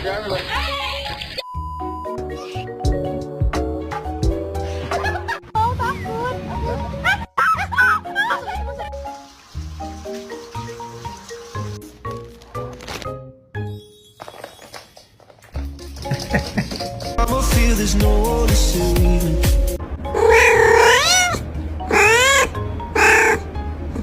Oh, takot. I'ma feel there's no one to save me.